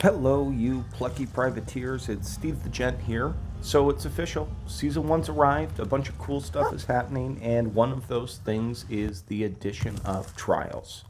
Hello, you plucky privateers. It's Steve the Gent here. So it's official. Season 1's arrived. A bunch of cool stuff is happening, and one of those things is the addition of trials.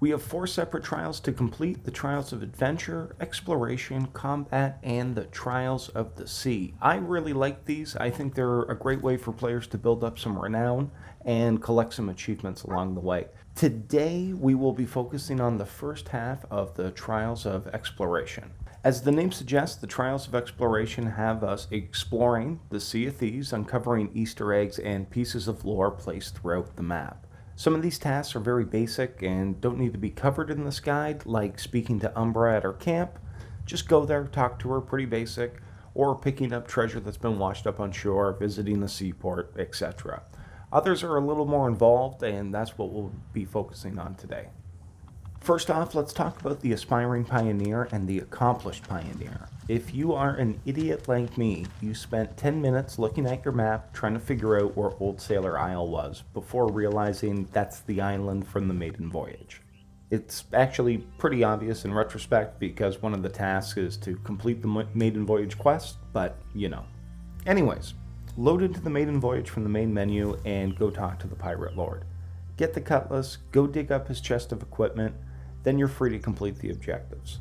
We have 4 separate trials to complete: the Trials of Adventure, Exploration, Combat, and the Trials of the Sea. I really like these. I think they're a great way for players to build up some renown and collect some achievements along the way. Today, we will be focusing on the first half of the Trials of Exploration. As the name suggests, the Trials of Exploration have us exploring the Sea of Thieves, uncovering Easter eggs and pieces of lore placed throughout the map. Some of these tasks are very basic and don't need to be covered in this guide, like speaking to Umbra at her camp. Just go there, talk to her, pretty basic, or picking up treasure that's been washed up on shore, visiting the seaport, etc. Others are a little more involved, and that's what we'll be focusing on today. First off, let's talk about the aspiring pioneer and the accomplished pioneer. If you are an idiot like me, you spent 10 minutes looking at your map trying to figure out where Old Sailor Isle was before realizing that's the island from the maiden voyage. It's actually pretty obvious in retrospect because one of the tasks is to complete the maiden voyage quest, but you know. Anyways, load into the maiden voyage from the main menu and go talk to the pirate lord. Get the cutlass, go dig up his chest of equipment, then you're free to complete the objectives.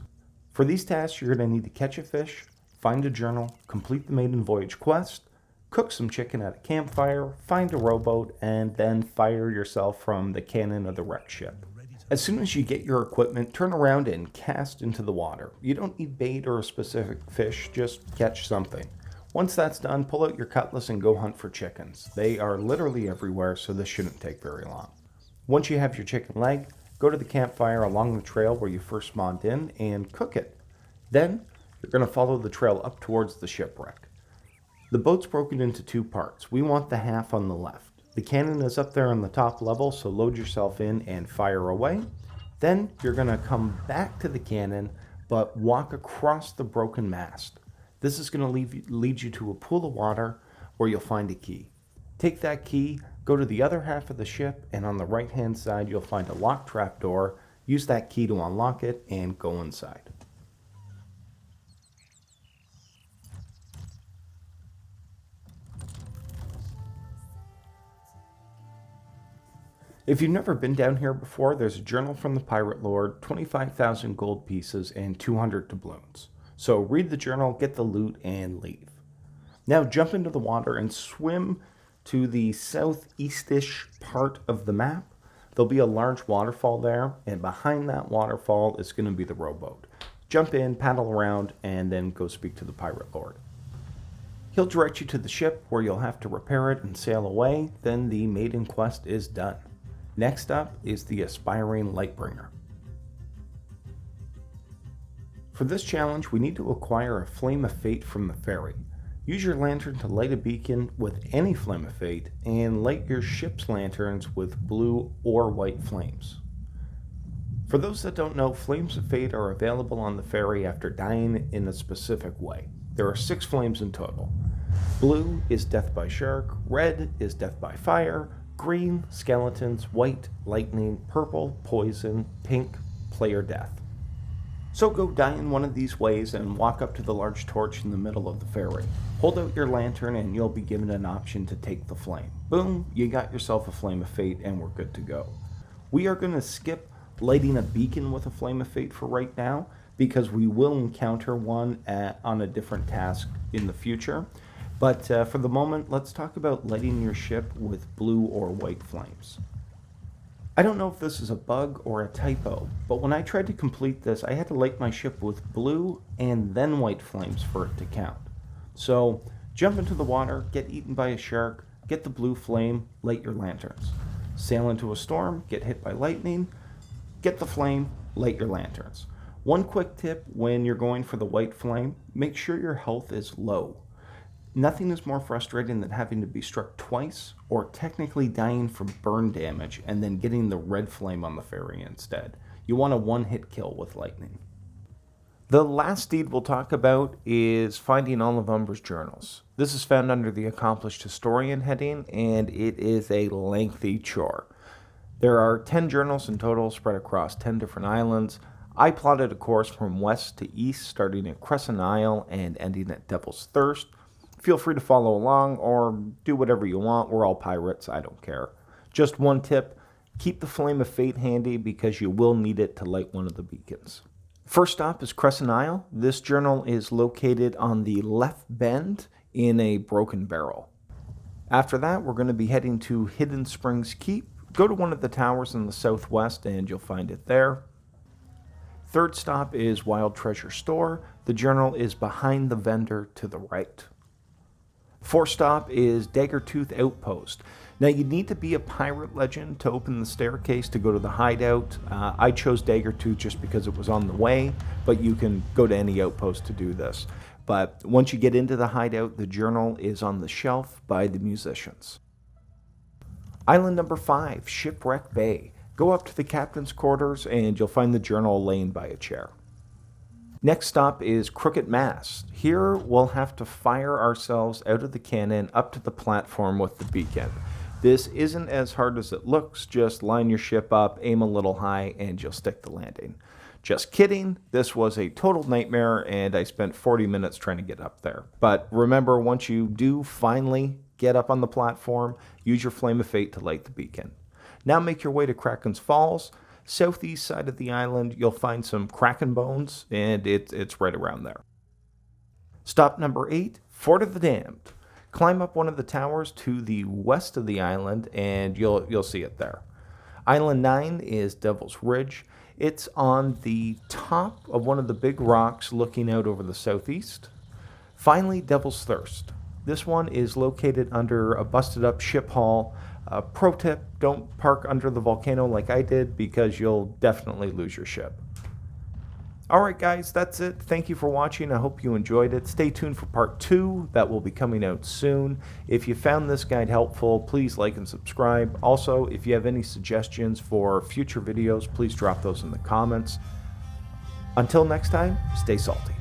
For these tasks, you're going to need to catch a fish, find a journal, complete the maiden voyage quest, cook some chicken at a campfire, find a rowboat, and then fire yourself from the cannon of the wrecked ship. As soon as you get your equipment, turn around and cast into the water. You don't need bait or a specific fish, just catch something. Once that's done, pull out your cutlass and go hunt for chickens. They are literally everywhere, so this shouldn't take very long. Once you have your chicken leg, go to the campfire along the trail where you first spawned in and cook it. Then, you're going to follow the trail up towards the shipwreck. The boat's broken into 2 parts. We want the half on the left. The cannon is up there on the top level, so load yourself in and fire away. Then, you're going to come back to the cannon, but walk across the broken mast. This is going to lead you to a pool of water where you'll find a key. Take that key, go to the other half of the ship, and on the right-hand side, you'll find a locked trapdoor. Use that key to unlock it and go inside. If you've never been down here before, there's a journal from the pirate lord, 25,000 gold pieces, and 200 doubloons. So read the journal, get the loot, and leave. Now jump into the water and swim to the southeastish part of the map. There'll be a large waterfall there, and behind that waterfall is going to be the rowboat. Jump in, paddle around, and then go speak to the pirate lord. He'll direct you to the ship where you'll have to repair it and sail away. Then the maiden quest is done. Next up is the aspiring lightbringer. For this challenge, we need to acquire a flame of fate from the ferry. Use your lantern to light a beacon with any flame of fate, and light your ship's lanterns with blue or white flames. For those that don't know, flames of fate are available on the ferry after dying in a specific way. There are 6 flames in total. Blue is death by shark, red is death by fire, green, skeletons, white, lightning, purple, poison, pink, player death. So go die in one of these ways and walk up to the large torch in the middle of the ferry. Hold out your lantern and you'll be given an option to take the flame. Boom, you got yourself a flame of fate and we're good to go. We are going to skip lighting a beacon with a flame of fate for right now because we will encounter one on a different task in the future. But for the moment, let's talk about lighting your ship with blue or white flames. I don't know if this is a bug or a typo, but when I tried to complete this, I had to light my ship with blue and then white flames for it to count. So jump into the water, get eaten by a shark, get the blue flame, light your lanterns. Sail into a storm, get hit by lightning, get the flame, light your lanterns. One quick tip when you're going for the white flame, make sure your health is low. Nothing is more frustrating than having to be struck twice or technically dying from burn damage and then getting the red flame on the ferry instead. You want a one-hit kill with lightning. The last deed we'll talk about is finding all of Umbra's journals. This is found under the Accomplished Historian heading, and it is a lengthy chore. There are 10 journals in total spread across 10 different islands. I plotted a course from west to east, starting at Crescent Isle and ending at Devil's Thirst. Feel free to follow along or do whatever you want. We're all pirates, I don't care. Just one tip, keep the Flame of Fate handy because you will need it to light one of the beacons. First stop is Crescent Isle. This journal is located on the left bend in a broken barrel. After that, we're going to be heading to Hidden Springs Keep. Go to one of the towers in the southwest and you'll find it there. Third stop is Wild Treasure Store. The journal is behind the vendor to the right. Fourth stop is Daggertooth Outpost. Now you need to be a pirate legend to open the staircase to go to the hideout. I chose Daggertooth just because it was on the way, but you can go to any outpost to do this. But once you get into the hideout, the journal is on the shelf by the musicians. Island number 5, Shipwreck Bay. Go up to the captain's quarters and you'll find the journal laying by a chair. Next stop is Crooked Mast. Here we'll have to fire ourselves out of the cannon up to the platform with the beacon. This isn't as hard as it looks, just line your ship up, aim a little high, and you'll stick the landing. Just kidding, this was a total nightmare and I spent 40 minutes trying to get up there. But remember, once you do finally get up on the platform, use your Flame of Fate to light the beacon. Now make your way to Kraken's Falls. Southeast side of the island, you'll find some Kraken bones, and it's right around there. Stop number 8, Fort of the Damned. Climb up one of the towers to the west of the island, and you'll see it there. Island 9 is Devil's Ridge. It's on the top of one of the big rocks looking out over the southeast. Finally, Devil's Thirst. This one is located under a busted up ship hull. Pro tip, don't park under the volcano like I did because you'll definitely lose your ship. Alright guys, that's it. Thank you for watching. I hope you enjoyed it. Stay tuned for part 2. That will be coming out soon. If you found this guide helpful, please like and subscribe. Also, if you have any suggestions for future videos, please drop those in the comments. Until next time, stay salty.